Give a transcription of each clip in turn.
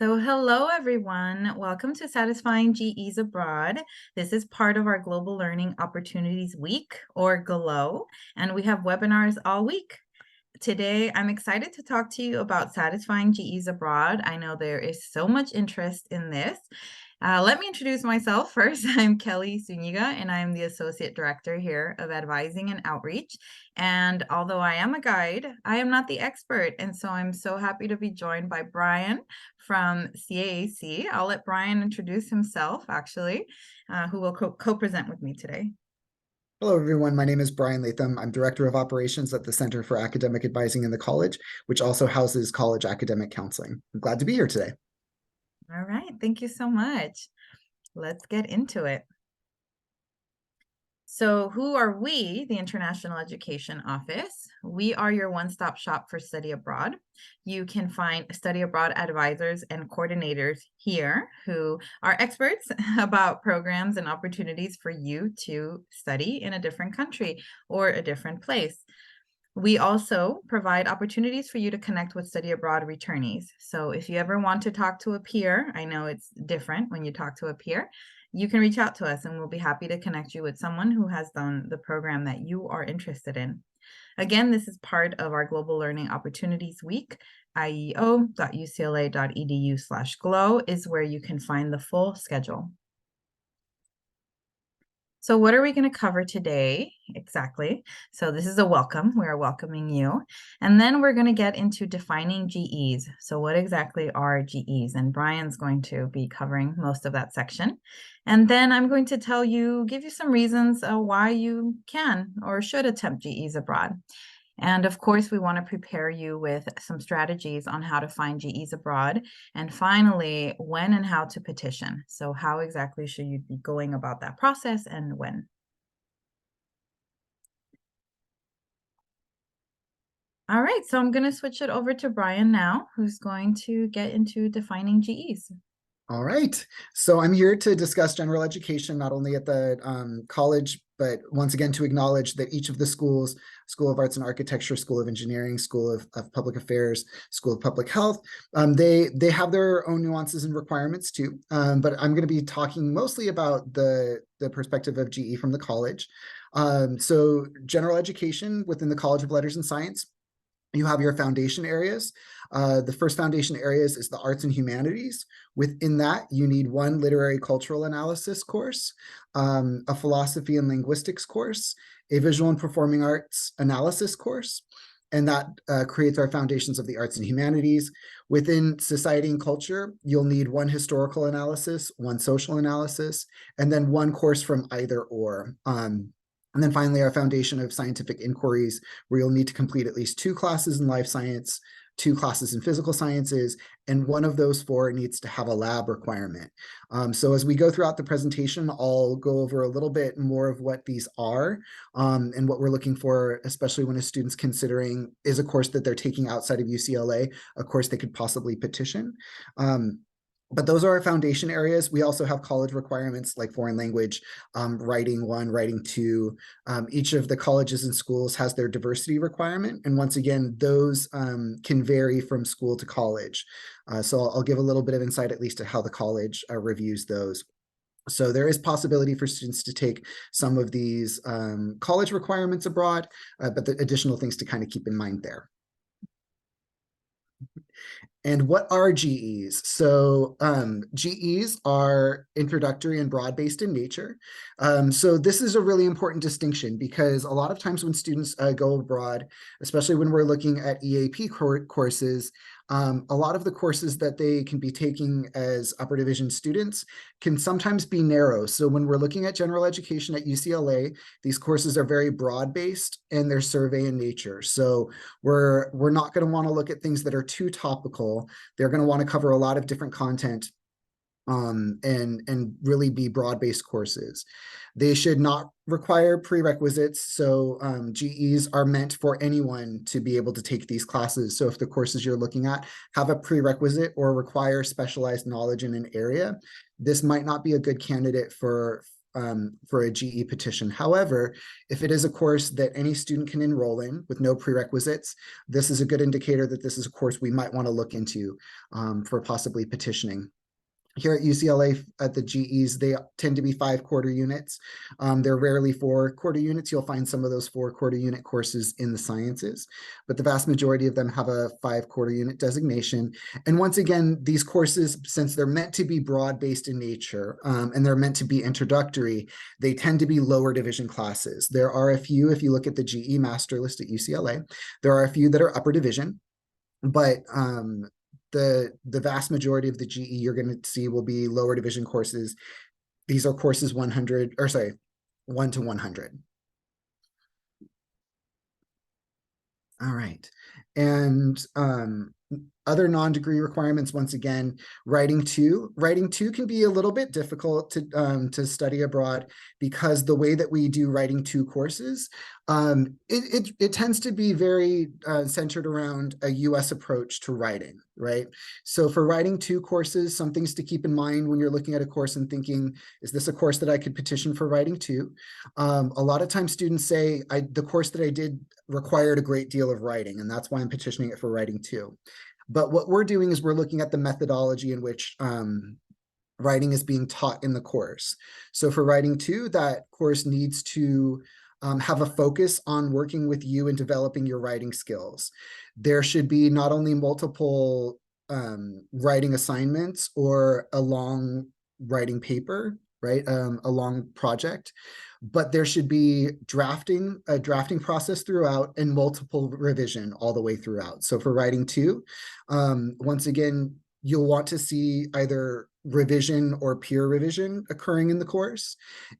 So hello, everyone. Welcome to Satisfying GEs Abroad. This is part of our Global Learning Opportunities Week, or GLOW, and we have webinars all week. Today, I'm excited to talk to you about Satisfying GEs Abroad. I know there is so much interest in this. Let me introduce myself first. I'm Kelly Zuniga, and I'm the Associate Director here of Advising and Outreach. And although I am a guide, I am not the expert. And so I'm so happy to be joined by Brian from CAAC. I'll let Brian introduce himself, actually, who will co-present with me today. Hello, everyone. My name is Brian Latham. I'm Director of Operations at the Center for Academic Advising in the College, which also houses college academic counseling. I'm glad to be here today. All right, thank you so much. Let's get into it. So who are we, the International Education Office? We are your one-stop shop for study abroad. You can find study abroad advisors and coordinators here who are experts about programs and opportunities for you to study in a different country or a different place. We also provide opportunities for you to connect with study abroad returnees. So if you ever want to talk to a peer, I know it's different when you talk to a peer, you can reach out to us and we'll be happy to connect you with someone who has done the program that you are interested in. Again, this is part of our Global Learning Opportunities Week. ieo.ucla.edu/glow is where you can find the full schedule. So what are we going to cover today? Exactly. So this is a welcome. We're welcoming you. And then we're going to get into defining GEs. So what exactly are GEs? And Brian's going to be covering most of that section. And then I'm going to give you some reasons why you can or should attempt GEs abroad. And of course, we want to prepare you with some strategies on how to find GEs abroad. And finally, when and how to petition. So how exactly should you be going about that process and when? All right, so I'm going to switch it over to Brian now, who's going to get into defining GEs. All right. So I'm here to discuss general education, not only at the college, but once again to acknowledge that each of the schools, School of Arts and Architecture, School of Engineering, School of Public Affairs, School of Public Health, they have their own nuances and requirements too. But I'm going to be talking mostly about the perspective of GE from the college. So general education within the College of Letters and Science, you have your foundation areas. The first foundation areas is the arts and humanities. Within that, you need one literary cultural analysis course, a philosophy and linguistics course, a visual and performing arts analysis course, and that creates our foundations of the arts and humanities. Within society and culture, you'll need one historical analysis, one social analysis, and then one course from either or. And then finally, our foundation of scientific inquiries, where you'll need to complete at least 2 classes in life science, 2 classes in physical sciences, and one of those 4 needs to have a lab requirement. So as we go throughout the presentation, I'll go over a little bit more of what these are and what we're looking for, especially when a student's considering is a course that they're taking outside of UCLA, a course they could possibly petition. But those are our foundation areas. We also have college requirements like foreign language, writing 1, writing 2. Each of the colleges and schools has their diversity requirement. And once again, those can vary from school to college. So I'll give a little bit of insight at least to how the college reviews those. So there is possibility for students to take some of these college requirements abroad, but the additional things to kind of keep in mind there. And what are GEs? So GEs are introductory and broad-based in nature. So this is a really important distinction because a lot of times when students go abroad, especially when we're looking at EAP courses, a lot of the courses that they can be taking as upper division students can sometimes be narrow. So when we're looking at general education at UCLA, these courses are very broad-based and they're survey in nature. So we're not going to want to look at things that are too topical. They're going to want to cover a lot of different content and really be broad-based courses. They should not require prerequisites. So GEs are meant for anyone to be able to take these classes. So if the courses you're looking at have a prerequisite or require specialized knowledge in an area, this might not be a good candidate for for a GE petition. However, if it is a course that any student can enroll in with no prerequisites, this is a good indicator that this is a course we might want to look into for possibly petitioning. Here at UCLA, at the GEs, they tend to be 5 quarter units. They're rarely 4 quarter units. You'll find some of those 4 quarter unit courses in the sciences, but the vast majority of them have a 5 quarter unit designation. And once again, these courses, since they're meant to be broad-based in nature, and they're meant to be introductory, they tend to be lower division classes. There are a few, if you look at the GE master list at UCLA, there are a few that are upper division, but the vast majority of the GE you're going to see will be lower division courses. These are courses 1 to 100. All right. And other non-degree requirements, once again, writing two can be a little bit difficult to study abroad, because the way that we do writing 2 courses, it tends to be very centered around a US approach to writing, right? So for writing 2 courses, some things to keep in mind when you're looking at a course and thinking, is this a course that I could petition for writing 2? A lot of times students say, the course that I did required a great deal of writing, and that's why I'm petitioning it for writing 2. But what we're doing is we're looking at the methodology in which writing is being taught in the course. So for writing 2, that course needs to have a focus on working with you and developing your writing skills. There should be not only multiple writing assignments or a long writing paper, right? A long project, but there should be a drafting process throughout and multiple revision all the way throughout. So for writing 2, once again, you'll want to see either revision or peer revision occurring in the course.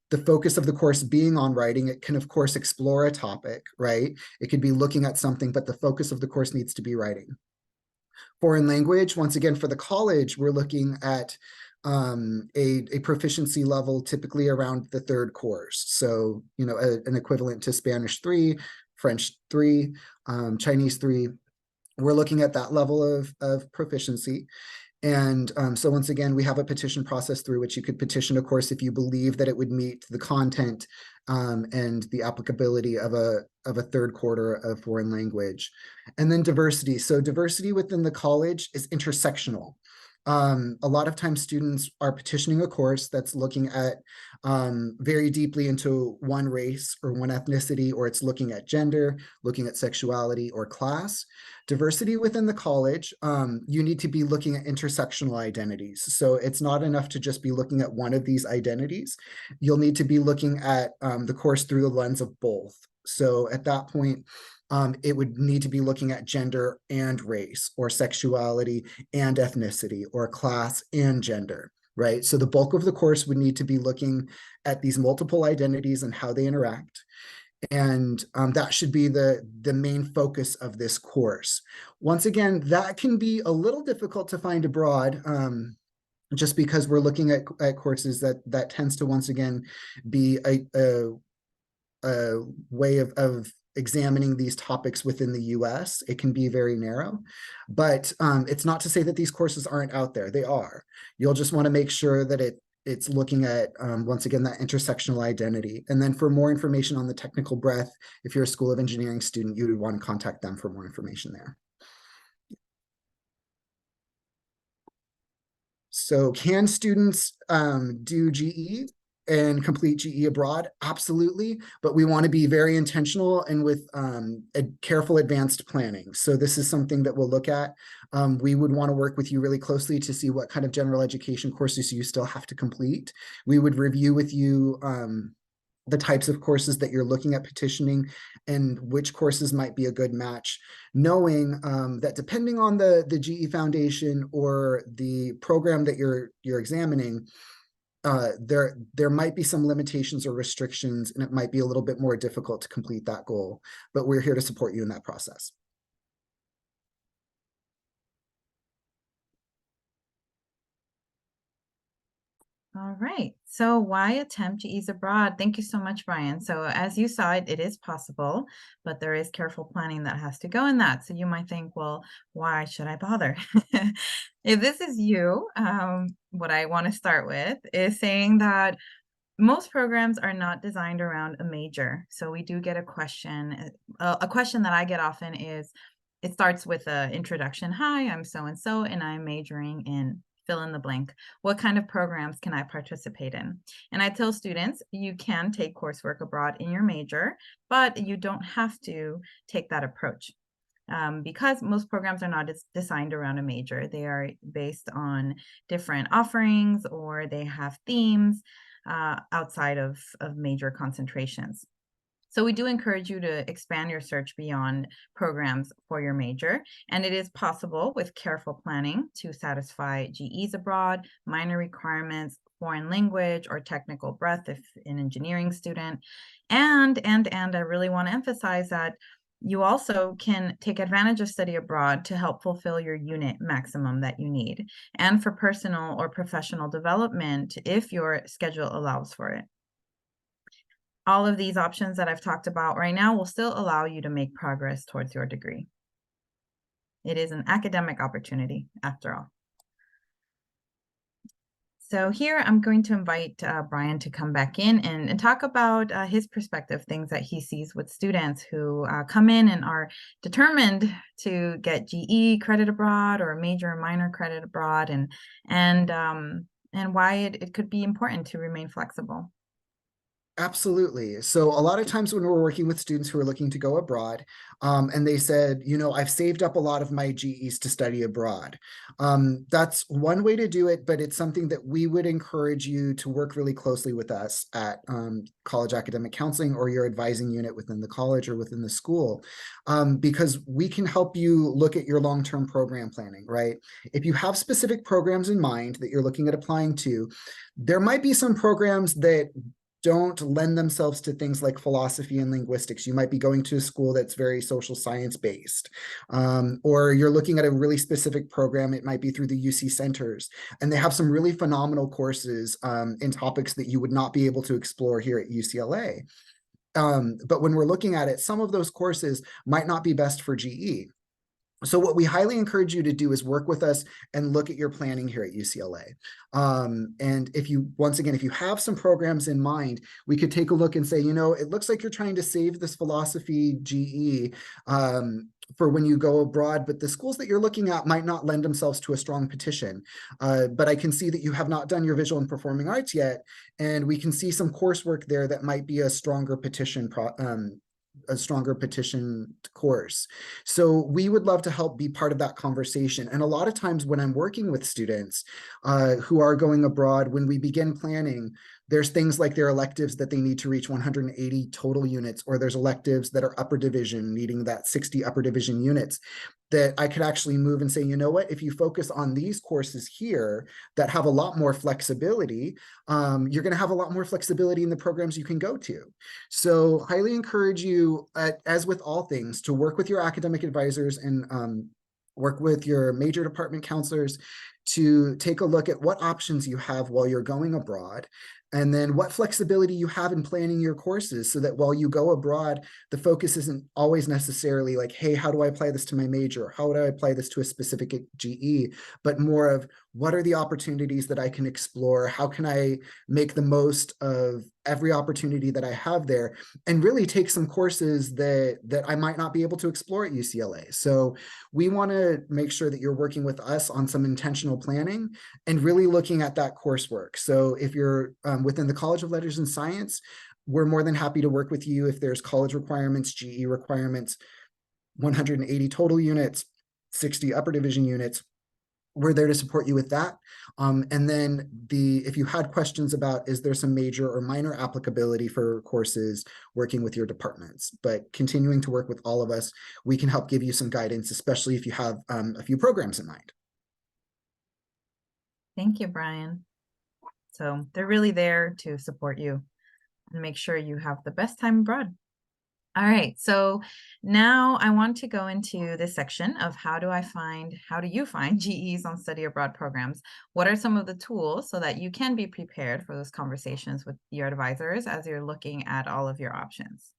The focus of the course being on writing, it can of course explore a topic, right? It could be looking at something, but the focus of the course needs to be writing. Foreign language, once again, for the college, we're looking at a proficiency level typically around the 3rd course. So, an equivalent to Spanish 3, French 3, Chinese 3. We're looking at that level of proficiency. And so once again, we have a petition process through which you could petition a course if you believe that it would meet the content and the applicability of a 3rd quarter of foreign language. And then diversity. So diversity within the college is intersectional. A lot of times students are petitioning a course that's looking at very deeply into one race or one ethnicity, or it's looking at gender, looking at sexuality or class. Diversity within the college, you need to be looking at intersectional identities. So it's not enough to just be looking at one of these identities. You'll need to be looking at the course through the lens of both. So at that point, it would need to be looking at gender and race, or sexuality and ethnicity, or class and gender, right? So the bulk of the course would need to be looking at these multiple identities and how they interact. And that should be the main focus of this course. Once again, that can be a little difficult to find abroad, just because we're looking at courses that tends to, once again, be a way of examining these topics within the US. It can be very narrow, but it's not to say that these courses aren't out there. They are. You'll just want to make sure that it's looking at, once again, that intersectional identity. And then for more information on the technical breadth, if you're a School of Engineering student, you would want to contact them for more information there. So can students do GE and complete GE abroad? Absolutely, but we want to be very intentional and with a careful advanced planning. So this is something that we'll look at. We would want to work with you really closely to see what kind of general education courses you still have to complete. We would review with you the types of courses that you're looking at petitioning and which courses might be a good match, knowing that depending on the GE Foundation or the program that you're examining, there might be some limitations or restrictions, and it might be a little bit more difficult to complete that goal, but we're here to support you in that process. All right. So why attempt GEs abroad? Thank you so much, Brian. So as you saw, it is possible, but there is careful planning that has to go in that. So you might think, well, why should I bother? If this is you, what I want to start with is saying that Most programs are not designed around a major. So we do get a question. A question that I get often is, it starts with an introduction. Hi, I'm so-and-so, and I'm majoring in fill in the blank. What kind of programs can I participate in? And I tell students, you can take coursework abroad in your major, but you don't have to take that approach. Because most programs are not designed around a major. They are based on different offerings, or they have themes outside of major concentrations. So we do encourage you to expand your search beyond programs for your major, and it is possible with careful planning to satisfy GEs abroad, minor requirements, foreign language, or technical breadth if an engineering student. And I really want to emphasize that you also can take advantage of study abroad to help fulfill your unit maximum that you need, and for personal or professional development if your schedule allows for it. All of these options that I've talked about right now will still allow you to make progress towards your degree. It is an academic opportunity after all. So here I'm going to invite Brian to come back in and talk about his perspective, things that he sees with students who come in and are determined to get GE credit abroad or major and minor credit abroad, and why it could be important to remain flexible. Absolutely. So a lot of times when we're working with students who are looking to go abroad, and they said, I've saved up a lot of my GEs to study abroad. That's one way to do it, but it's something that we would encourage you to work really closely with us at College Academic Counseling or your advising unit within the college or within the school, because we can help you look at your long-term program planning, right? If you have specific programs in mind that you're looking at applying to, there might be some programs that don't lend themselves to things like philosophy and linguistics. You might be going to a school that's very social science based, or you're looking at a really specific program. It might be through the UC centers, and they have some really phenomenal courses in topics that you would not be able to explore here at UCLA. But when we're looking at it, some of those courses might not be best for GE. So what we highly encourage you to do is work with us and look at your planning here at UCLA. And if you, once again, if you have some programs in mind, we could take a look and say, it looks like you're trying to save this philosophy GE for when you go abroad, but the schools that you're looking at might not lend themselves to a strong petition. But I can see that you have not done your visual and performing arts yet, and we can see some coursework there that might be a stronger petition course. So we would love to help be part of that conversation. And a lot of times when I'm working with students who are going abroad, when we begin planning, there's things like their electives that they need to reach 180 total units, or there's electives that are upper division, needing that 60 upper division units, that I could actually move and say, if you focus on these courses here that have a lot more flexibility, you're going to have a lot more flexibility in the programs you can go to. So highly encourage you, as with all things, to work with your academic advisors and work with your major department counselors to take a look at what options you have while you're going abroad, and then what flexibility you have in planning your courses, so that while you go abroad, the focus isn't always necessarily like, hey, how do I apply this to my major? How do I apply this to a specific GE? But more of, what are the opportunities that I can explore? How can I make the most of every opportunity that I have there, and really take some courses that I might not be able to explore at UCLA? So we want to make sure that you're working with us on some intentional planning and really looking at that coursework. So if you're within the College of Letters and Science, we're more than happy to work with you if there's college requirements, GE requirements, 180 total units, 60 upper division units. We're there to support you with that. And then if you had questions about, is there some major or minor applicability for courses, working with your departments, but continuing to work with all of us, we can help give you some guidance, especially if you have a few programs in mind. Thank you, Brian. So they're really there to support you and make sure you have the best time abroad. All right, so now I want to go into this section of how do you find GEs on study abroad programs? What are some of the tools so that you can be prepared for those conversations with your advisors as you're looking at all of your options?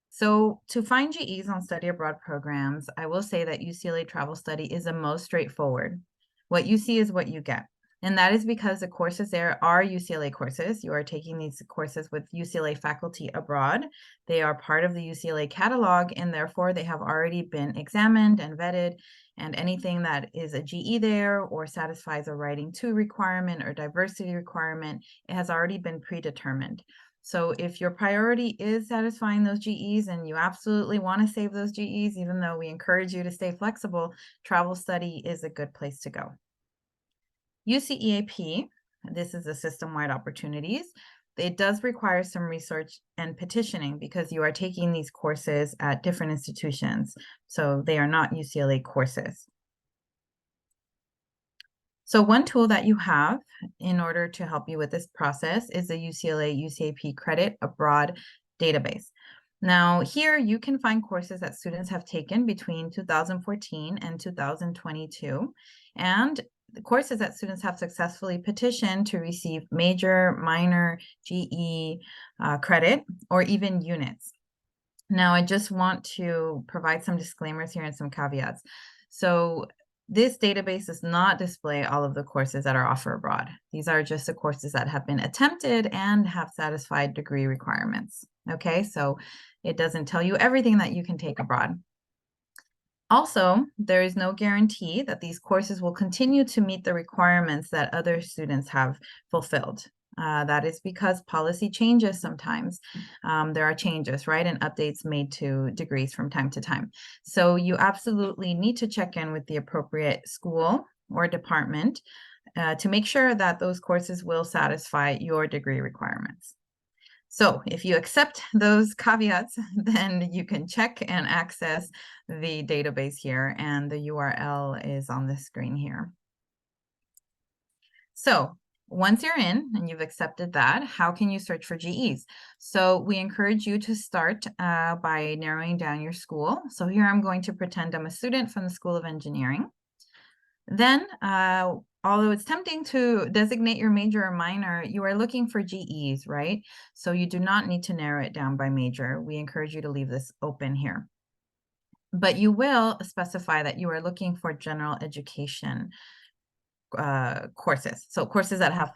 So to find GEs on study abroad programs, I will say that UCLA Travel Study is the most straightforward. What you see is what you get. And that is because the courses there are UCLA courses. You are taking these courses with UCLA faculty abroad. They are part of the UCLA catalog, and therefore they have already been examined and vetted. And anything that is a GE there or satisfies a writing 2 requirement or diversity requirement, it has already been predetermined. So if your priority is satisfying those GEs and you absolutely want to save those GEs, even though we encourage you to stay flexible, travel study is a good place to go. UCEAP, this is the system-wide opportunities. It does require some research and petitioning because you are taking these courses at different institutions. So they are not UCLA courses. So one tool that you have in order to help you with this process is the UCLA UCAP Credit Abroad database. Now here you can find courses that students have taken between 2014 and 2022, and the courses that students have successfully petitioned to receive major, minor, GE credit, or even units. Now, I just want to provide some disclaimers here and some caveats. So this database does not display all of the courses that are offered abroad. These are just the courses that have been attempted and have satisfied degree requirements. Okay, so it doesn't tell you everything that you can take abroad. Also, there is no guarantee that these courses will continue to meet the requirements that other students have fulfilled. That is because policy changes sometimes. There are changes, right, and updates made to degrees from time to time. So you absolutely need to check in with the appropriate school or department to make sure that those courses will satisfy your degree requirements. So if you accept those caveats, then you can check and access the database here, and the URL is on the screen here. So once you're in and you've accepted that, how can you search for GEs? So we encourage you to start by narrowing down your school. So here I'm going to pretend I'm a student from the School of Engineering. Then, although it's tempting to designate your major or minor, you are looking for GEs, right? So you do not need to narrow it down by major. We encourage you to leave this open here. But you will specify that you are looking for general education courses. So courses that have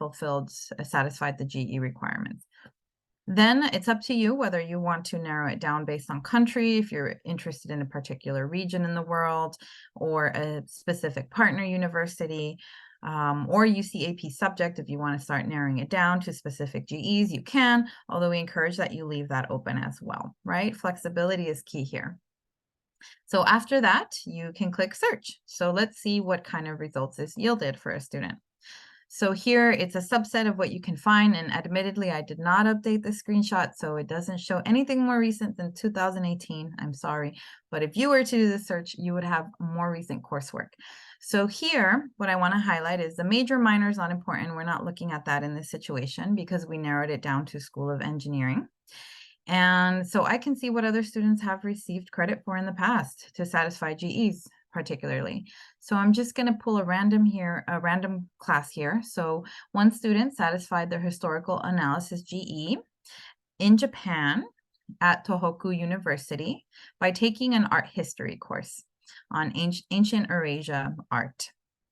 satisfied the GE requirements. Then it's up to you whether you want to narrow it down based on country, if you're interested in a particular region in the world, or a specific partner university, or UCAP subject. If you want to start narrowing it down to specific GEs, you can, although we encourage that you leave that open as well, right? Flexibility is key here. So after that, you can click search. So let's see what kind of results is yielded for a student. So here it's a subset of what you can find, and admittedly, I did not update the screenshot, so it doesn't show anything more recent than 2018. I'm sorry, but if you were to do the search, you would have more recent coursework. So here, what I want to highlight is the major, minor is not important. We're not looking at that in this situation because we narrowed it down to School of Engineering. And so I can see what other students have received credit for in the past to satisfy GEs particularly. So I'm just going to pull a random class here. So one student satisfied their historical analysis GE in Japan at Tohoku University by taking an art history course on ancient Eurasia art.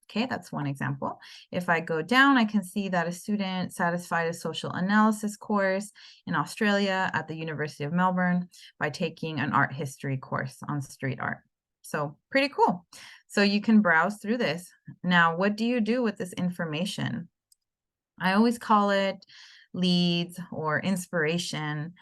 Okay, that's one example. If I go down, I can see that a student satisfied a social analysis course in Australia at the University of Melbourne by taking an art history course on street art. So pretty cool. So you can browse through this. Now, what do you do with this information? I always call it leads or inspiration,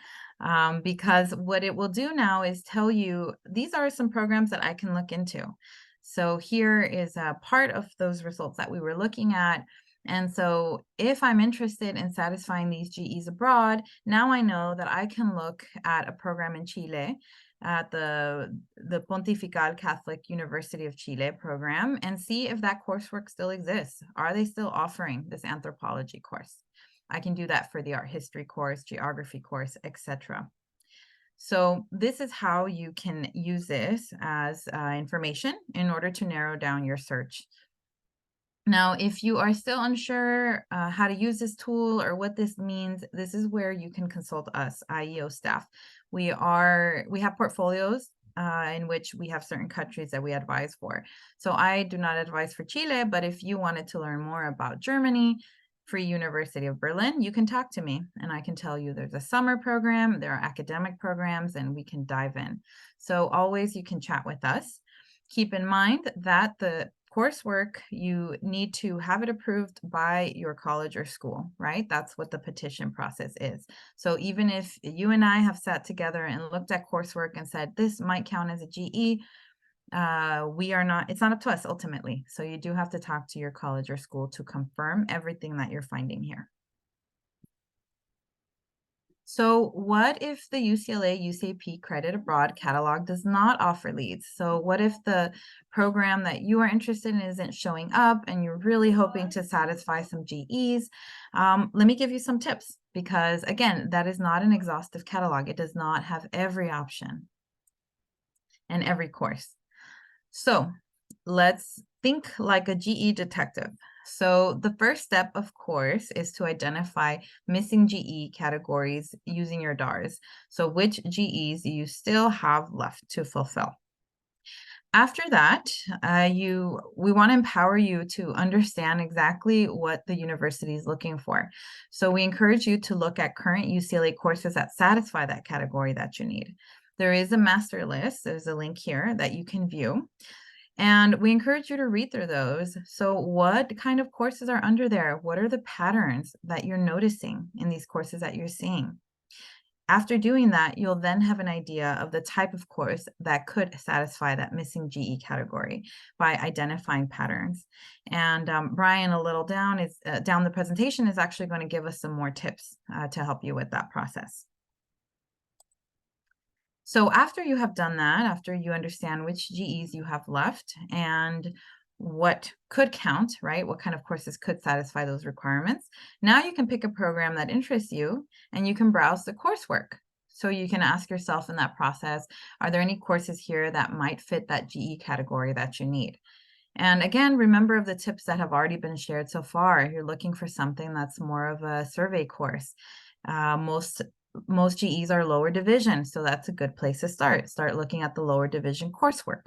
because what it will do now is tell you, these are some programs that I can look into. So here is a part of those results that we were looking at. And so if I'm interested in satisfying these GEs abroad, now I know that I can look at a program in Chile at the Pontifical Catholic University of Chile program and see if that coursework still exists. Are they still offering this anthropology course? I can do that for the art history course, geography course, etc. So this is how you can use this as information in order to narrow down your search. Now, if you are still unsure how to use this tool or what this means, this is where you can consult us, IEO staff. We have portfolios in which we have certain countries that we advise for. So I do not advise for Chile, but if you wanted to learn more about Germany, Free University of Berlin, you can talk to me and I can tell you there's a summer program, there are academic programs, and we can dive in. So always you can chat with us. Keep in mind that the coursework, you need to have it approved by your college or school, right? That's what the petition process is. So even if you and I have sat together and looked at coursework and said, this might count as a GE, it's not up to us ultimately. So you do have to talk to your college or school to confirm everything that you're finding here. So what if the UCLA UCAP Credit Abroad catalog does not offer leads? So what if the program that you are interested in isn't showing up and you're really hoping to satisfy some GEs? Let me give you some tips, because again, that is not an exhaustive catalog. It does not have every option and every course. So let's think like a GE detective. So the first step, of course, is to identify missing GE categories using your DARS. So which GEs you still have left to fulfill. After that, we want to empower you to understand exactly what the university is looking for. So we encourage you to look at current UCLA courses that satisfy that category that you need. There is a master list. There's a link here that you can view. And we encourage you to read through those. So what kind of courses are under there? What are the patterns that you're noticing in these courses that you're seeing? After doing that, you'll then have an idea of the type of course that could satisfy that missing GE category by identifying patterns. And Brian, a little down the presentation, is actually going to give us some more tips to help you with that process. So after you have done that, after you understand which GEs you have left and what could count, right? What kind of courses could satisfy those requirements? Now you can pick a program that interests you and you can browse the coursework. So you can ask yourself in that process, are there any courses here that might fit that GE category that you need? And again, remember the tips that have already been shared so far. You're looking for something that's more of a survey course. Most GEs are lower division, so that's a good place to start. Start looking at the lower division coursework.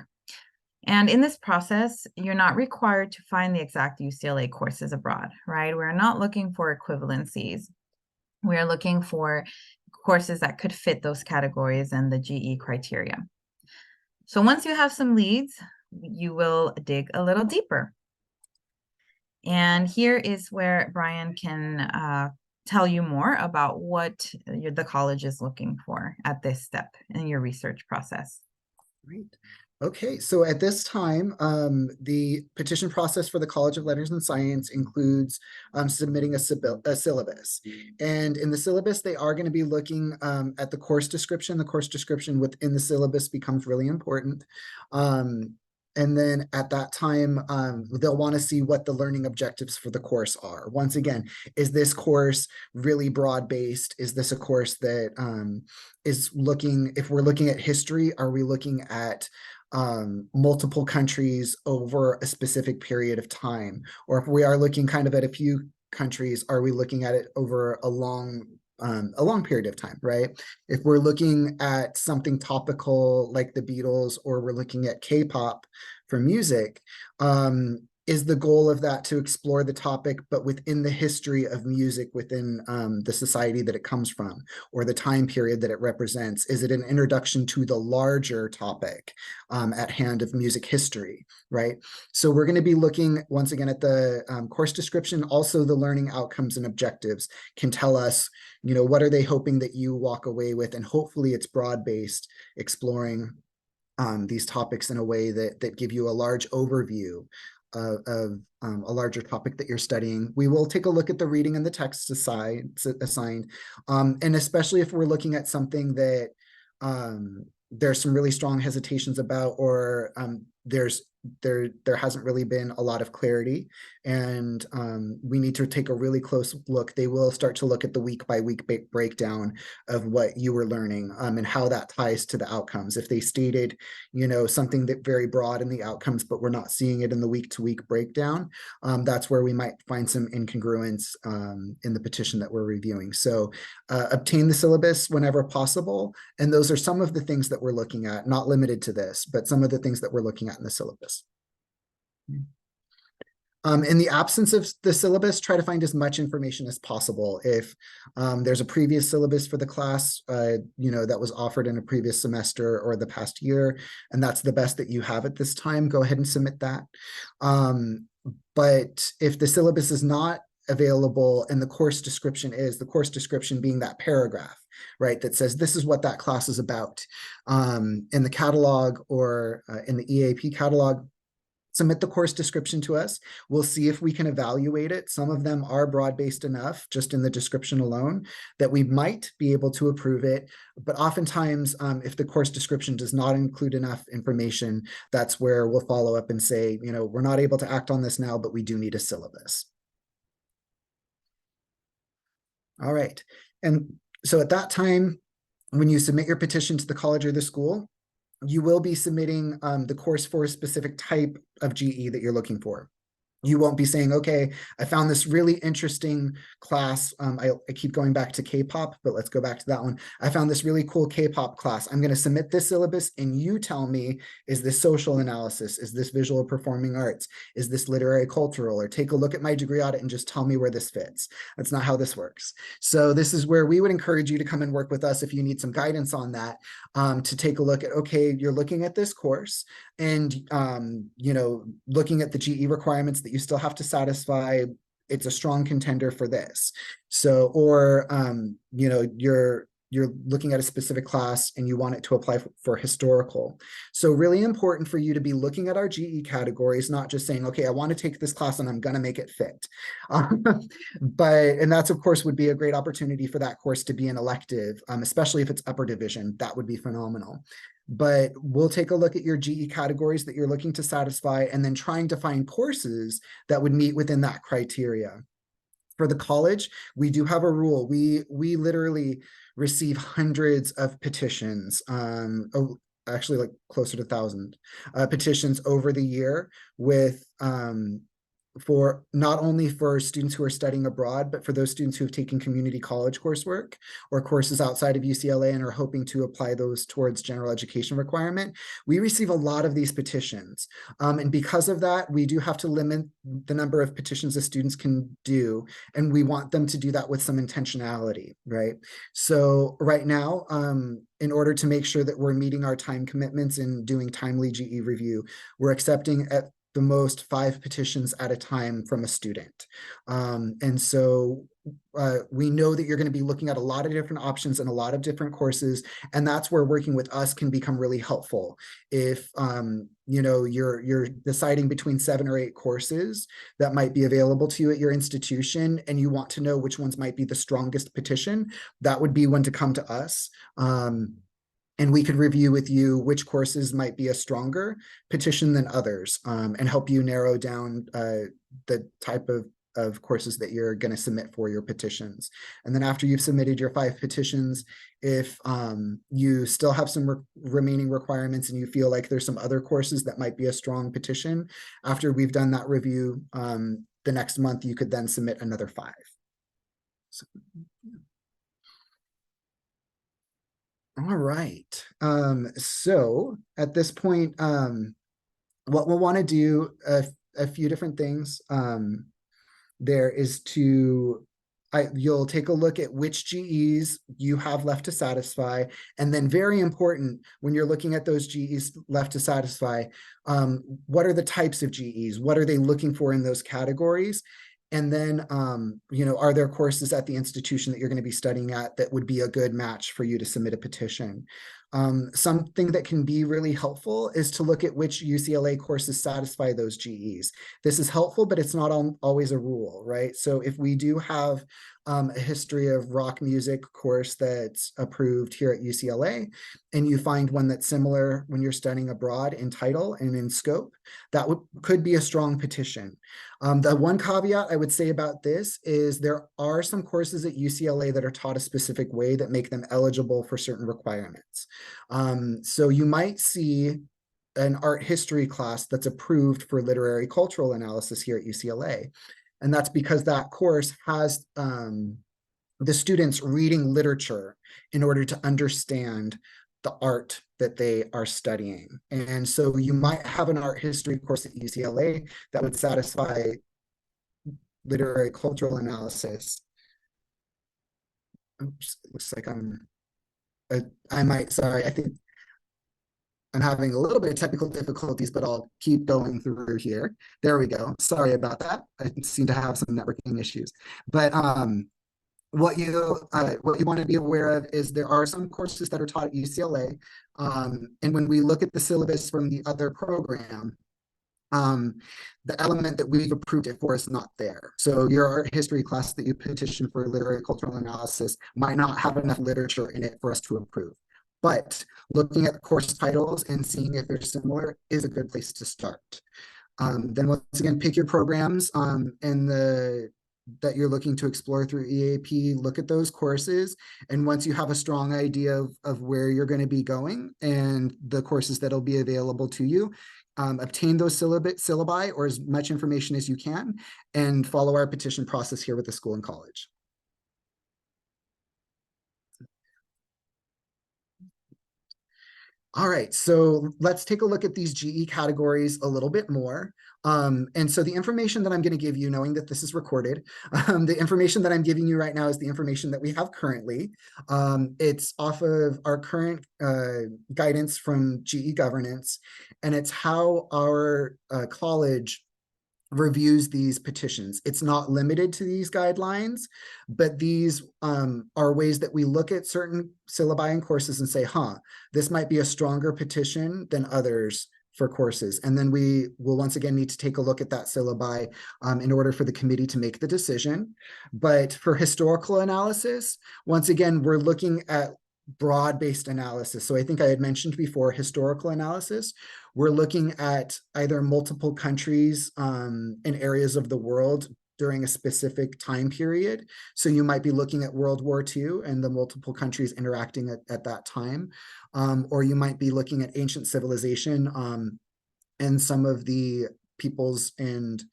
And in this process, you're not required to find the exact UCLA courses abroad, right? We're not looking for equivalencies. We're looking for courses that could fit those categories and the GE criteria. So once you have some leads, you will dig a little deeper. And here is where Brian can tell you more about what the college is looking for at this step in your research process. Great. Okay, so at this time, the petition process for the College of Letters and Science includes submitting a syllabus. And in the syllabus, they are going to be looking at the course description. The course description within the syllabus becomes really important. And then at that time, they'll want to see what the learning objectives for the course are. Once again, is this course really broad-based? Is this a course that is looking, if we're looking at history, are we looking at multiple countries over a specific period of time? Or if we are looking kind of at a few countries, are we looking at it over a long period of time, right? If we're looking at something topical like the Beatles, or we're looking at K-pop for music, is the goal of that to explore the topic, but within the history of music, within the society that it comes from, or the time period that it represents? Is it an introduction to the larger topic at hand of music history, right? So we're going to be looking once again at the course description. Also, the learning outcomes and objectives can tell us, you know, what are they hoping that you walk away with? And hopefully it's broad-based, exploring these topics in a way that give you a large overview of a larger topic that you're studying. We will take a look at the reading and the text assigned, and especially if we're looking at something that there's some really strong hesitations about, or there hasn't really been a lot of clarity, and we need to take a really close look. They will start to look at the week by week breakdown of what you were learning, and how that ties to the outcomes. If they stated, something that very broad in the outcomes, but we're not seeing it in the week to week breakdown, that's where we might find some incongruence in the petition that we're reviewing. So obtain the syllabus whenever possible, and those are some of the things that we're looking at, not limited to this, but some of the things that we're looking at in the syllabus. In the absence of the syllabus, try to find as much information as possible. If there's a previous syllabus for the class, that was offered in a previous semester or the past year, and that's the best that you have at this time, go ahead and submit that. But if the syllabus is not available and the course description being that paragraph, right, that says this is what that class is about, in the catalog or in the EAP catalog, submit the course description to us. We'll see if we can evaluate it. Some of them are broad-based enough, just in the description alone, that we might be able to approve it. But oftentimes, if the course description does not include enough information, that's where we'll follow up and say, we're not able to act on this now, but we do need a syllabus. All right. And so at that time, when you submit your petition to the college or the school, you will be submitting the course for a specific type of GE that you're looking for. You won't be saying, okay, I found this really interesting class. I keep going back to K-pop, but let's go back to that one. I found this really cool K-pop class. I'm going to submit this syllabus and you tell me, is this social analysis? Is this visual performing arts? Is this literary cultural? Or take a look at my degree audit and just tell me where this fits. That's not how this works. So this is where we would encourage you to come and work with us if you need some guidance on that, to take a look at, okay, you're looking at this course and, looking at the GE requirements that you still have to satisfy. It's a strong contender for this. So, or, you're looking at a specific class and you want it to apply for historical. So really important for you to be looking at our GE categories, not just saying, okay, I want to take this class and I'm going to make it fit. And that's, of course, would be a great opportunity for that course to be an elective, especially if it's upper division. That would be phenomenal. But we'll take a look at your GE categories that you're looking to satisfy and then trying to find courses that would meet within that criteria. For the college, we do have a rule. We literally receive hundreds of petitions, actually like closer to 1,000 petitions over the year with for not only for students who are studying abroad, but for those students who have taken community college coursework or courses outside of UCLA and are hoping to apply those towards general education requirement. We receive a lot of these petitions. And because of that, we do have to limit the number of petitions that students can do. And we want them to do that with some intentionality, right? So right now, in order to make sure that we're meeting our time commitments and doing timely GE review, we're accepting at the most 5 petitions at a time from a student. And so we know that you're going to be looking at a lot of different options and a lot of different courses, and that's where working with us can become really helpful. If you're deciding between 7 or 8 courses that might be available to you at your institution, and you want to know which ones might be the strongest petition, that would be one to come to us. And we could review with you which courses might be a stronger petition than others, and help you narrow down the type of courses that you're going to submit for your petitions. And then after you've submitted your 5 petitions, if you still have some remaining requirements and you feel like there's some other courses that might be a strong petition, after we've done that review, the next month you could then submit another 5. So, yeah. All right. So at this point, what we'll want to do a few different things. There is you'll take a look at which GEs you have left to satisfy. And then very important, when you're looking at those GEs left to satisfy, what are the types of GEs? What are they looking for in those categories? And then, are there courses at the institution that you're going to be studying at that would be a good match for you to submit a petition? Something that can be really helpful is to look at which UCLA courses satisfy those GEs. This is helpful, but it's not always a rule, right? So if we do have a history of rock music course that's approved here at UCLA, and you find one that's similar when you're studying abroad in title and in scope, that could be a strong petition. The one caveat I would say about this is there are some courses at UCLA that are taught a specific way that make them eligible for certain requirements. So you might see an art history class that's approved for literary cultural analysis here at UCLA. And that's because that course has the students reading literature in order to understand the art that they are studying. And so you might have an art history course at UCLA that would satisfy literary cultural analysis. Oops, it looks like sorry, I think I'm having a little bit of technical difficulties, but I'll keep going through here. There we go. Sorry about that. I seem to have some networking issues. But what you want to be aware of is there are some courses that are taught at UCLA. And when we look at the syllabus from the other program, the element that we've approved it for is not there. So your art history class that you petition for literary cultural analysis might not have enough literature in it for us to approve. But looking at the course titles and seeing if they're similar is a good place to start. Then once again, pick your programs that you're looking to explore through EAP, look at those courses. And once you have a strong idea of where you're going to be going and the courses that'll be available to you, obtain those syllabi or as much information as you can and follow our petition process here with the school and college. All right, so let's take a look at these GE categories a little bit more. And so the information that I'm going to give you, knowing that this is recorded, the information that I'm giving you right now is the information that we have currently. It's off of our current guidance from GE Governance, and it's how our college reviews these petitions. It's not limited to these guidelines, but these are ways that we look at certain syllabi and courses and say, this might be a stronger petition than others for courses. And then we will once again need to take a look at that syllabi in order for the committee to make the decision. But for historical analysis, once again, we're looking at broad-based analysis. So I think I had mentioned before historical analysis. We're looking at either multiple countries in areas of the world during a specific time period. So you might be looking at World War II and the multiple countries interacting at that time. Or you might be looking at ancient civilization and some of the peoples and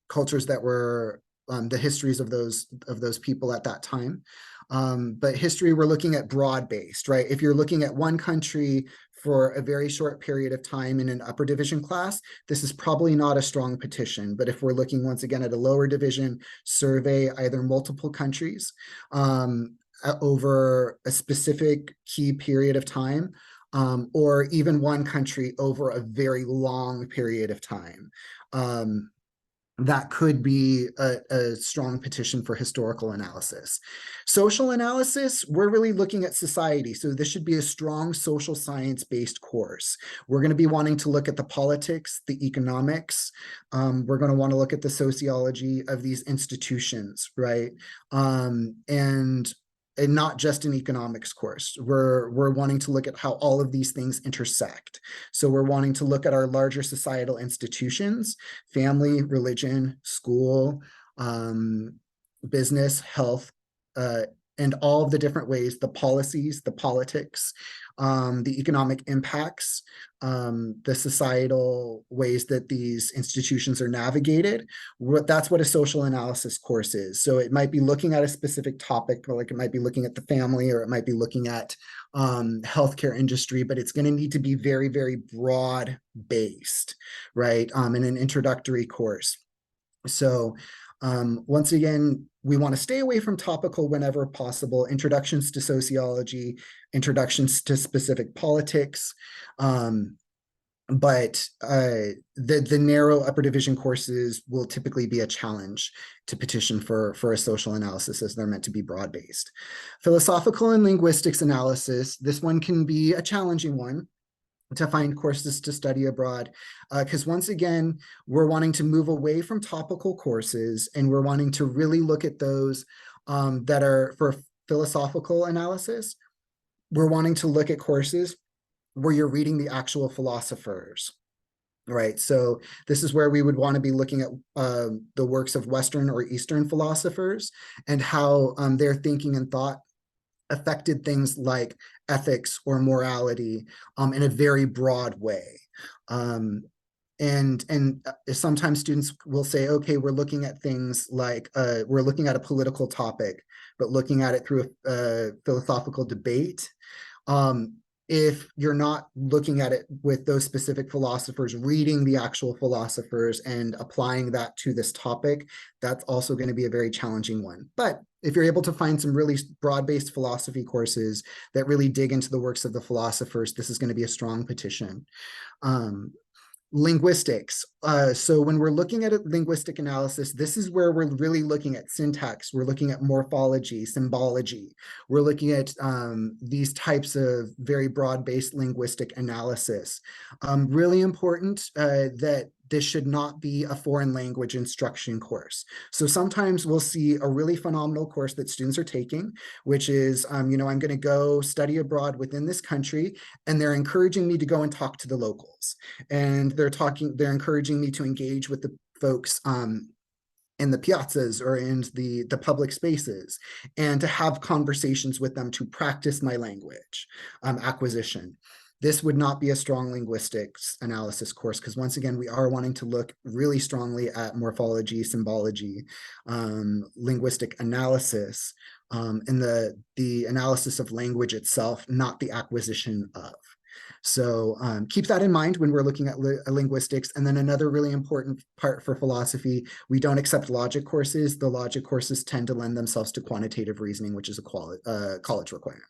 cultures that were the histories of those people at that time. But history, we're looking at broad-based, right? If you're looking at one country for a very short period of time in an upper division class, this is probably not a strong petition. But if we're looking once again at a lower division, survey either multiple countries over a specific key period of time, or even one country over a very long period of time. That could be a strong petition for historical analysis. Social analysis, we're really looking at society. So this should be a strong social science-based course. We're going to be wanting to look at the politics, the economics. We're going to want to look at the sociology of these institutions, right? And not just an economics course. We're wanting to look at how all of these things intersect. So we're wanting to look at our larger societal institutions, family, religion, school, business, health, and all of the different ways, the policies, the politics, the economic impacts, the societal ways that these institutions are navigated. That's what a social analysis course is. So it might be looking at a specific topic, like it might be looking at the family, or it might be looking at healthcare industry, but it's going to need to be very, very broad based, right? In an introductory course. So once again, we want to stay away from topical whenever possible. Introductions to sociology, introductions to specific politics. but the narrow upper division courses will typically be a challenge to petition for a social analysis, as they're meant to be broad-based. Philosophical and linguistics analysis, this one can be a challenging one to find courses to study abroad, because once again, we're wanting to move away from topical courses, and we're wanting to really look at those that are for philosophical analysis. We're wanting to look at courses where you're reading the actual philosophers, right? So this is where we would want to be looking at the works of Western or Eastern philosophers and how their thinking and thought affected things like ethics or morality in a very broad way. And sometimes students will say, okay, we're looking at things like, we're looking at a political topic, but looking at it through a philosophical debate. If you're not looking at it with those specific philosophers, reading the actual philosophers and applying that to this topic, that's also going to be a very challenging one. But if you're able to find some really broad-based philosophy courses that really dig into the works of the philosophers, this is going to be a strong petition. Linguistics. So when we're looking at a linguistic analysis, this is where we're really looking at syntax. We're looking at morphology, symbology. We're looking at these types of very broad-based linguistic analysis. Really important that this should not be a foreign language instruction course. So sometimes we'll see a really phenomenal course that students are taking, which is, I'm going to go study abroad within this country, and they're encouraging me to go and talk to the locals. And they're encouraging me to engage with the folks in the piazzas or in the public spaces, and to have conversations with them to practice my language acquisition. This would not be a strong linguistics analysis course, because once again, we are wanting to look really strongly at morphology, symbology, linguistic analysis, and the analysis of language itself, not the acquisition of. So keep that in mind when we're looking at linguistics. And then another really important part for philosophy, we don't accept logic courses. The logic courses tend to lend themselves to quantitative reasoning, which is a college requirement.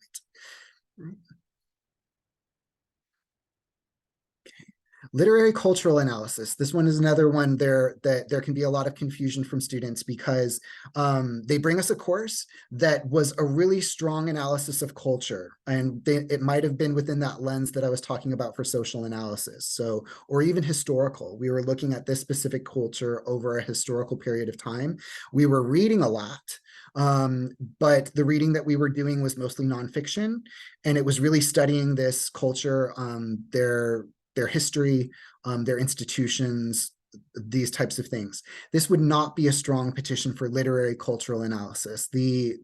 Literary cultural analysis. This one is another one that there can be a lot of confusion from students, because they bring us a course that was a really strong analysis of culture, and it might have been within that lens that I was talking about for social analysis. So, or even historical. We were looking at this specific culture over a historical period of time. We were reading a lot, but the reading that we were doing was mostly nonfiction, and it was really studying this culture, their history, their institutions, these types of things. This would not be a strong petition for literary cultural analysis. The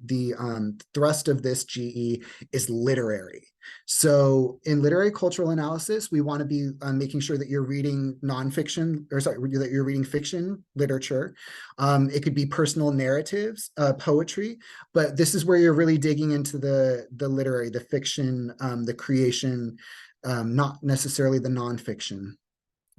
thrust of this GE is literary. So in literary cultural analysis, we want to be making sure that you're reading nonfiction, or sorry, that you're reading fiction literature. It could be personal narratives, poetry, but this is where you're really digging into the literary, the fiction, the creation, not necessarily the nonfiction.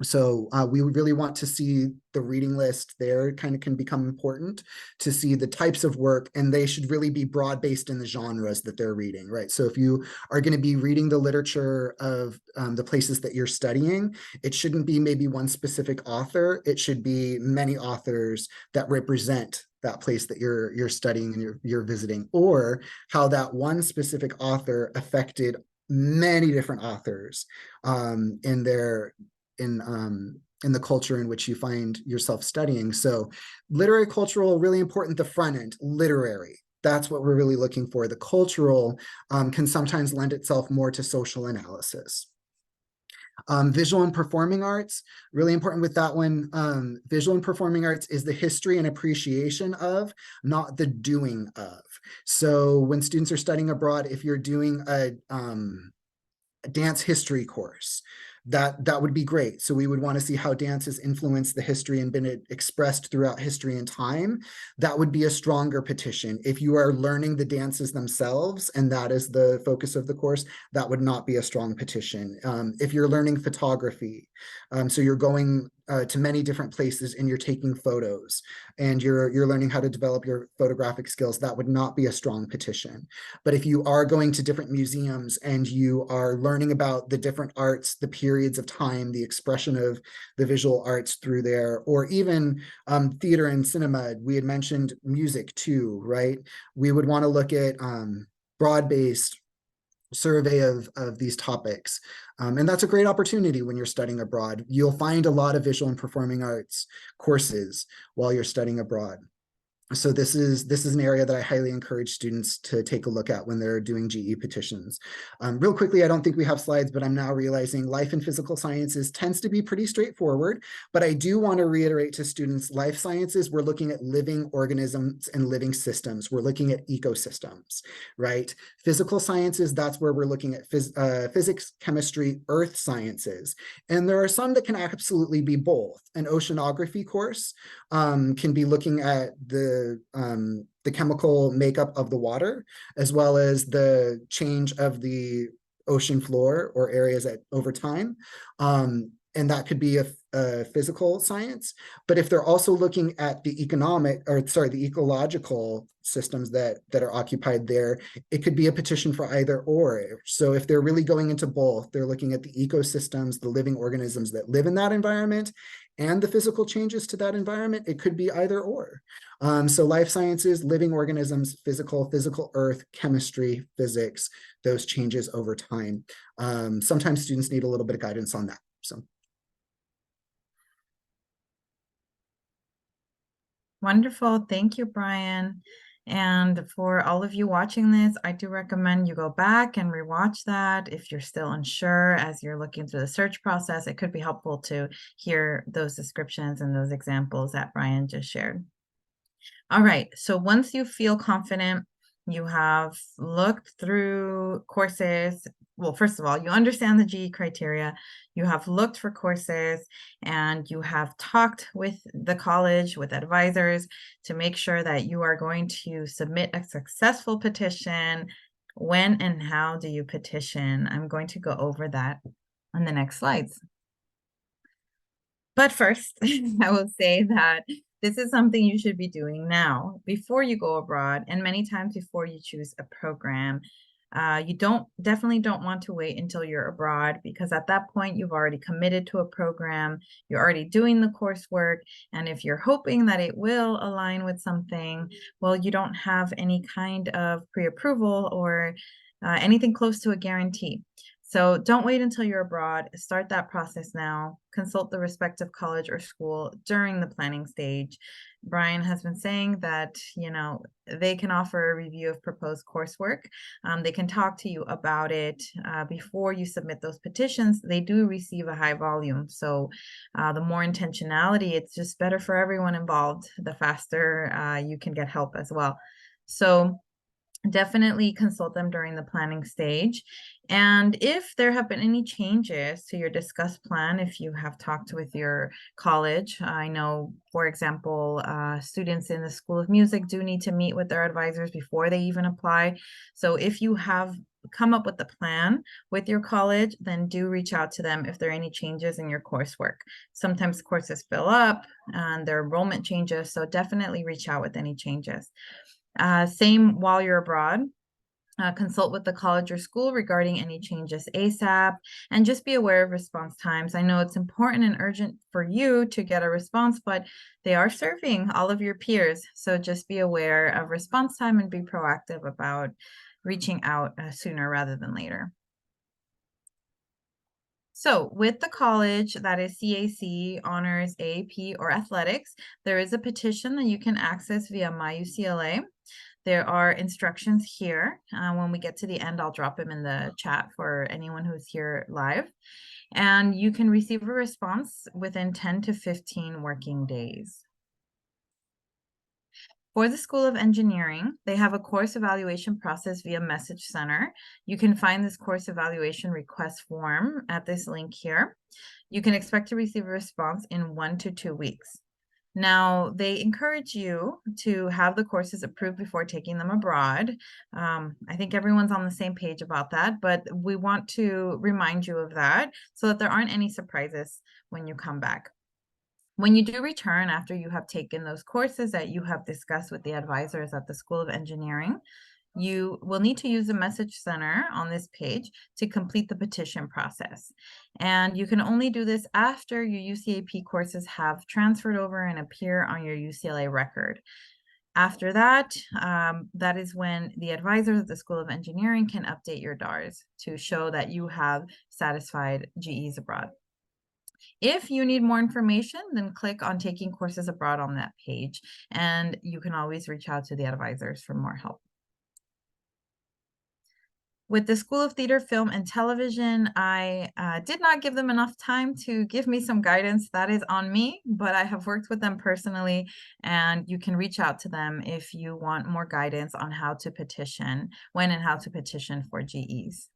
So we would really want to see the reading list there. Kind of can become important to see the types of work, and they should really be broad-based in the genres that they're reading, right? So if you are going to be reading the literature of the places that you're studying, it shouldn't be maybe one specific author. It should be many authors that represent that place that you're studying and you're visiting, or how that one specific author affected many different authors in the culture in which you find yourself studying. So literary cultural, really important. The front end, literary, that's what we're really looking for. The cultural can sometimes lend itself more to social analysis. Visual and performing arts, really important with that one. Visual and performing arts is the history and appreciation of, not the doing of. So when students are studying abroad, if you're doing a dance history course, that would be great. So we would want to see how dance has influenced the history and been expressed throughout history and time. That would be a stronger petition. If you are learning the dances themselves and that is the focus of the course, that would not be a strong petition. If you're learning photography, so you're going to many different places and you're taking photos and you're learning how to develop your photographic skills, that would not be a strong petition. But if you are going to different museums and you are learning about the different arts, the periods of time, the expression of the visual arts through there, or even theater and cinema, we had mentioned music too, right? We would want to look at broad-based survey of these topics. And that's a great opportunity when you're studying abroad. You'll find a lot of visual and performing arts courses while you're studying abroad. So this is an area that I highly encourage students to take a look at when they're doing GE petitions. Real quickly, I don't think we have slides, but I'm now realizing life and physical sciences tends to be pretty straightforward. But I do want to reiterate to students, life sciences, we're looking at living organisms and living systems. We're looking at ecosystems, right? Physical sciences, that's where we're looking at physics, chemistry, earth sciences. And there are some that can absolutely be both. An oceanography course can be looking at the chemical makeup of the water, as well as the change of the ocean floor or areas over time. And that could be a physical science. But if they're also looking at the the ecological systems that are occupied there, it could be a petition for either or. So if they're really going into both, they're looking at the ecosystems, the living organisms that live in that environment, and the physical changes to that environment, it could be either or. So life sciences, living organisms, physical earth, chemistry, physics, those changes over time. Sometimes students need a little bit of guidance on that. So. Wonderful. Thank you, Brian. And for all of you watching this, I do recommend you go back and rewatch that. If you're still unsure as you're looking through the search process, it could be helpful to hear those descriptions and those examples that Brian just shared. All right, so once you feel confident, you have looked through courses. Well, first of all, you understand the GE criteria, you have looked for courses, and you have talked with the college, with advisors, to make sure that you are going to submit a successful petition. When and how do you petition? I'm going to go over that on the next slides. But first, I will say that this is something you should be doing now before you go abroad, and many times before you choose a program. You definitely don't want to wait until you're abroad, because at that point you've already committed to a program, you're already doing the coursework, and if you're hoping that it will align with something, well, you don't have any kind of pre-approval or anything close to a guarantee. So don't wait until you're abroad. Start that process now. Consult the respective college or school during the planning stage. Brian has been saying that, they can offer a review of proposed coursework. They can talk to you about it before you submit those petitions. They do receive a high volume. So the more intentionality, it's just better for everyone involved. The faster you can get help as well. So definitely consult them during the planning stage. And if there have been any changes to your discussed plan, if you have talked with your college, I know, for example, students in the School of Music do need to meet with their advisors before they even apply. So if you have come up with the plan with your college, then do reach out to them if there are any changes in your coursework. Sometimes courses fill up and their enrollment changes, so definitely reach out with any changes. Same while you're abroad. Consult with the college or school regarding any changes ASAP, and just be aware of response times. I know it's important and urgent for you to get a response, but they are serving all of your peers. So just be aware of response time and be proactive about reaching out sooner rather than later. So with the college, that is CAC, honors, AP, or athletics, there is a petition that you can access via MyUCLA. There are instructions here. When we get to the end, I'll drop them in the chat for anyone who's here live. And you can receive a response within 10 to 15 working days. For the School of Engineering, they have a course evaluation process via Message Center. You can find this course evaluation request form at this link here. You can expect to receive a response in 1 to 2 weeks. Now, they encourage you to have the courses approved before taking them abroad. I think everyone's on the same page about that, but we want to remind you of that so that there aren't any surprises when you come back. When you do return after you have taken those courses that you have discussed with the advisors at the School of Engineering, you will need to use the message center on this page to complete the petition process. And you can only do this after your UCAP courses have transferred over and appear on your UCLA record. After that, that is when the advisors of the School of Engineering can update your DARS to show that you have satisfied GEs abroad. If you need more information, then click on Taking Courses Abroad on that page, and you can always reach out to the advisors for more help. With the School of Theater, Film, and Television, I did not give them enough time to give me some guidance. That is on me, but I have worked with them personally, and you can reach out to them if you want more guidance on how to petition, when and how to petition for GEs.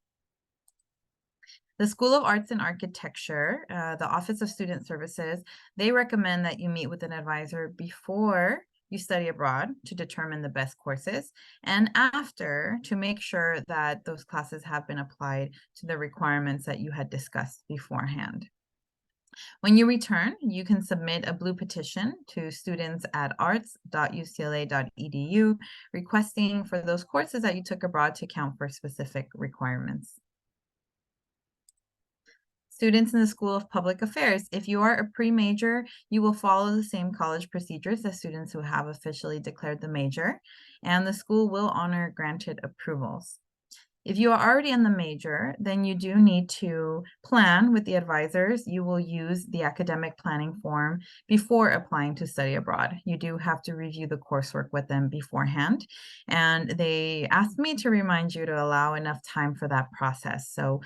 The School of Arts and Architecture, the Office of Student Services, they recommend that you meet with an advisor before you study abroad to determine the best courses, and after to make sure that those classes have been applied to the requirements that you had discussed beforehand. When you return, you can submit a blue petition to students at arts.ucla.edu requesting for those courses that you took abroad to count for specific requirements. Students in the School of Public Affairs, if you are a pre-major, you will follow the same college procedures as students who have officially declared the major, and the school will honor granted approvals. If you are already in the major, then you do need to plan with the advisors. You will use the academic planning form before applying to study abroad. You do have to review the coursework with them beforehand. And they asked me to remind you to allow enough time for that process. So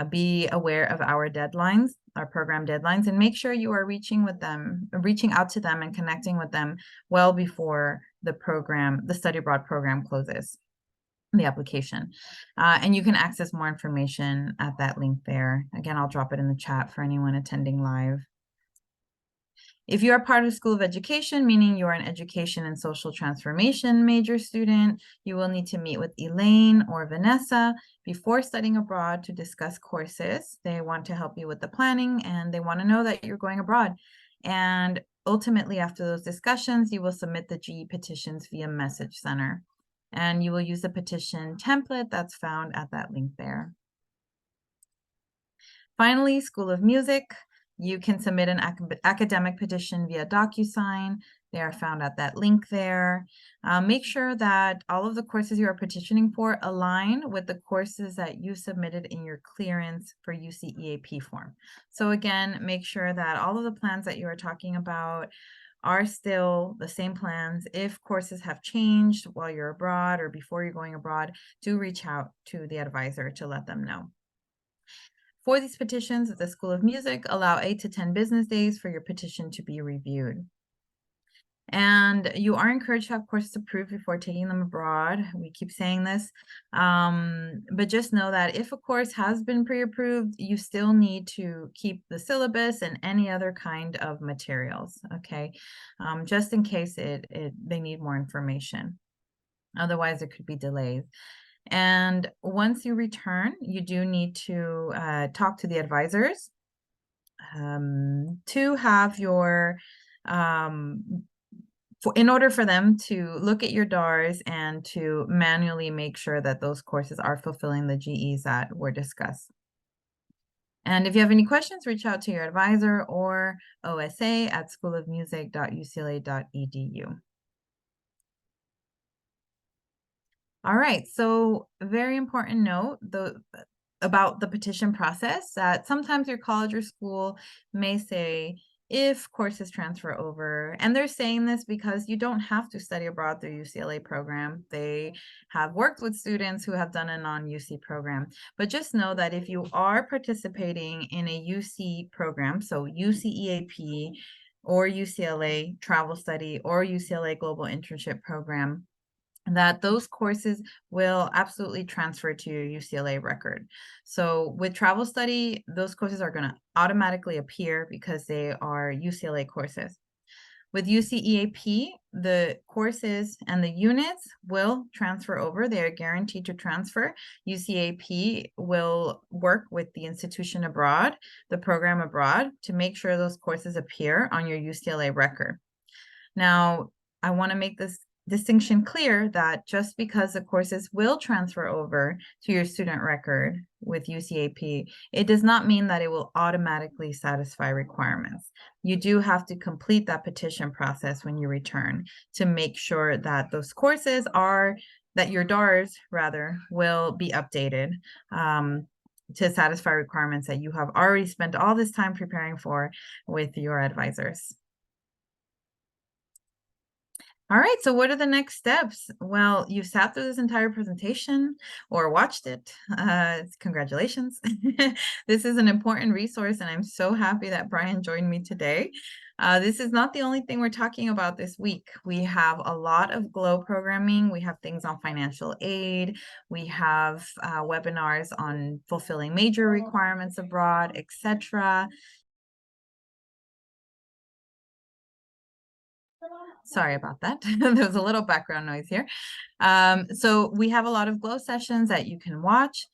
be aware of our deadlines, our program deadlines, and make sure you are reaching out to them and connecting with them well before the study abroad program closes, the application. And you can access more information at that link there. Again, I'll drop it in the chat for anyone attending live. If you are part of School of Education, meaning you are an education and social transformation major student, you will need to meet with Elaine or Vanessa before studying abroad to discuss courses. They want to help you with the planning, and they want to know that you're going abroad. And ultimately, after those discussions, you will submit the GE petitions via Message Center. And you will use the petition template that's found at that link there. Finally, School of Music, you can submit an academic petition via DocuSign. They are found at that link there. Make sure that all of the courses you are petitioning for align with the courses that you submitted in your clearance for UC EAP form. So again, make sure that all of the plans that you are talking about are still the same plans. If courses have changed while you're abroad or before you're going abroad, do reach out to the advisor to let them know. For these petitions, the School of Music allow 8 to 10 business days for your petition to be reviewed. And you are encouraged to have courses approved before taking them abroad. We keep saying this, but just know that if a course has been pre-approved, you still need to keep the syllabus and any other kind of materials, okay? Just in case they need more information. Otherwise, there could be delays. And once you return, you do need to talk to the advisors to have your in order for them to look at your DARS and to manually make sure that those courses are fulfilling the GEs that were discussed. And if you have any questions, reach out to your advisor or OSA at schoolofmusic.ucla.edu. All right, so very important note about the petition process, that sometimes your college or school may say, if courses transfer over, and they're saying this because you don't have to study abroad through UCLA program. They have worked with students who have done a non-UC program, but just know that if you are participating in a UC program, so UC EAP or UCLA travel study or UCLA global internship program, that those courses will absolutely transfer to your UCLA record. So with travel study, those courses are going to automatically appear because they are UCLA courses. With UCEAP, the courses and the units will transfer over. They are guaranteed to transfer. UCEAP will work with the institution abroad, the program abroad, to make sure those courses appear on your UCLA record. Now, I want to make this distinction clear that just because the courses will transfer over to your student record with UCEAP, it does not mean that it will automatically satisfy requirements. You do have to complete that petition process when you return to make sure that those courses are, that your DARs rather, will be updated to satisfy requirements that you have already spent all this time preparing for with your advisors. All right, so what are the next steps? Well, you've sat through this entire presentation or watched it. Congratulations. This is an important resource, and I'm so happy that Brian joined me today. This is not the only thing we're talking about this week. We have a lot of GLOW programming. We have things on financial aid. We have webinars on fulfilling major requirements abroad, etc. Sorry about that. There was a little background noise here. So we have a lot of GLOW sessions that you can watch.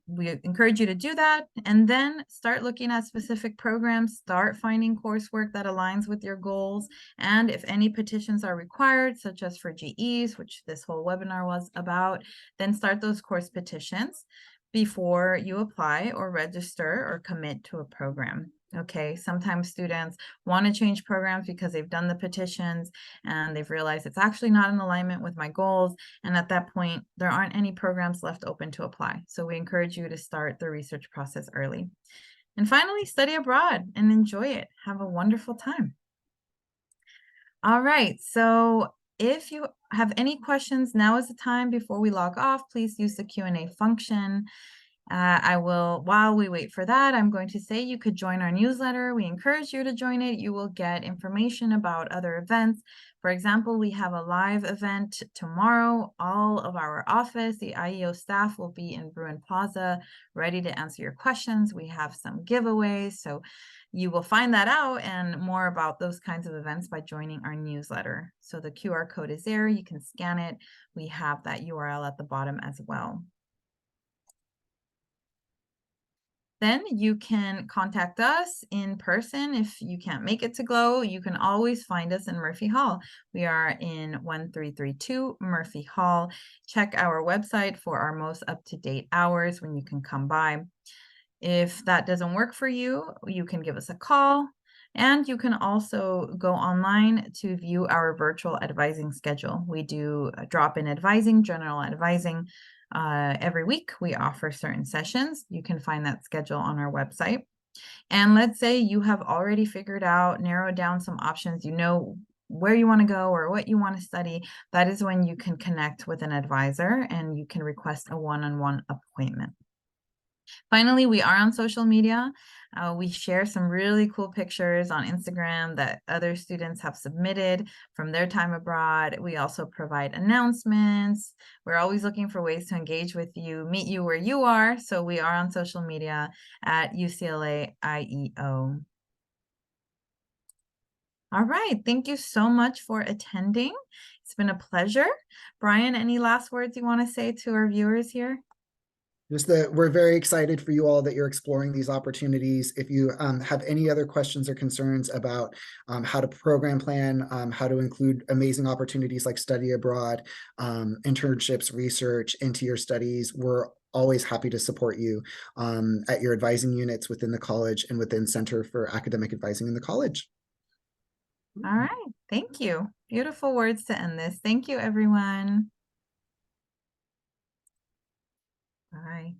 We encourage you to do that and then start looking at specific programs, start finding coursework that aligns with your goals. And if any petitions are required, such as for GEs, which this whole webinar was about, then start those course petitions before you apply or register or commit to a program. Okay, sometimes students want to change programs because they've done the petitions and they've realized it's actually not in alignment with my goals. And at that point, there aren't any programs left open to apply. So we encourage you to start the research process early. And finally, study abroad and enjoy it. Have a wonderful time. All right, so if you have any questions, now is the time before we log off. Please use the Q&A function. While we wait for that, I'm going to say you could join our newsletter. We encourage you to join it. You will get information about other events. For example, we have a live event tomorrow. All of our office, the IEO staff, will be in Bruin Plaza, ready to answer your questions. We have some giveaways, so you will find that out and more about those kinds of events by joining our newsletter. So the QR code is there. You can scan it. We have that URL at the bottom as well. Then you can contact us in person. If you can't make it to GLOW, you can always find us in Murphy Hall. We are in 1332 Murphy Hall. Check our website for our most up-to-date hours when you can come by. If that doesn't work for you, you can give us a call. And you can also go online to view our virtual advising schedule. We do drop-in advising, general advising. Every week we offer certain sessions. You can find that schedule on our website. And let's say you have already figured out, narrowed down some options, you know where you want to go or what you want to study. That is when you can connect with an advisor and you can request a one-on-one appointment. Finally, we are on social media. We share some really cool pictures on Instagram that other students have submitted from their time abroad. We also provide announcements. We're always looking for ways to engage with you, meet you where you are. So we are on social media at UCLA IEO. All right, thank you so much for attending. It's been a pleasure. Brian, any last words you want to say to our viewers here? Just that we're very excited for you all that you're exploring these opportunities. If you have any other questions or concerns about how to program plan, how to include amazing opportunities like study abroad, internships, research into your studies, we're always happy to support you at your advising units within the college and within Center for Academic Advising in the college. All right, thank you. Beautiful words to end this. Thank you, everyone. Bye.